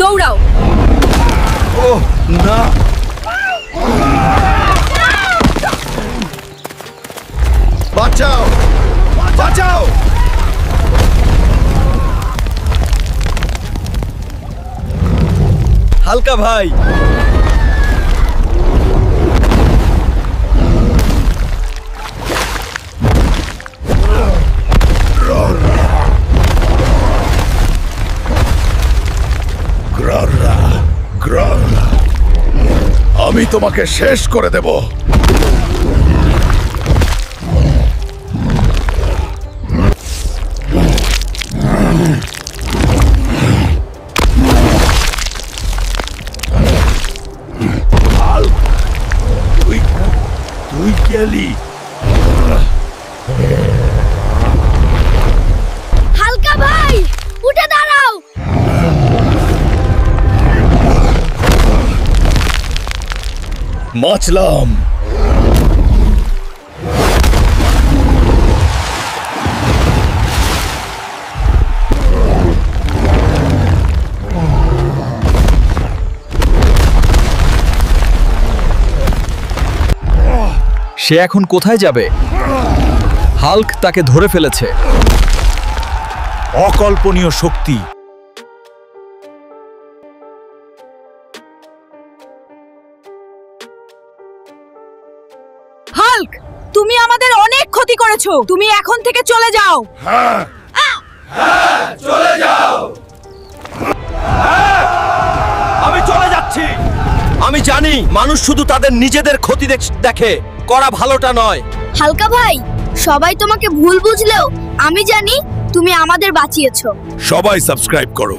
দৌড়াও। ওহ না, বাঁচাও বাঁচাও। হালকা ভাই, আমি তোমাকে শেষ করে দেব। তুই গেলি। হালকা ভাই, উঠে দাঁড়াও। বাঁচলাম। সে এখন কোথায় যাবে? হাল্ক তাকে ধরে ফেলেছে। অকল্পনীয় শক্তি। হাল্ক, তুমি আমাদের অনেক ক্ষতি করেছো। তুমি এখন থেকে চলে যাও। চলে যাও। আমি চলে যাচ্ছি। আমি জানি মানুষ শুধু তাদের নিজেদের ক্ষতি দেখে, করা ভালোটা নয়। হালকা ভাই, সবাই তোমাকে ভুল বুঝলেও আমি জানি তুমি আমাদের বাঁচিয়েছো। সবাই সাবস্ক্রাইব করো।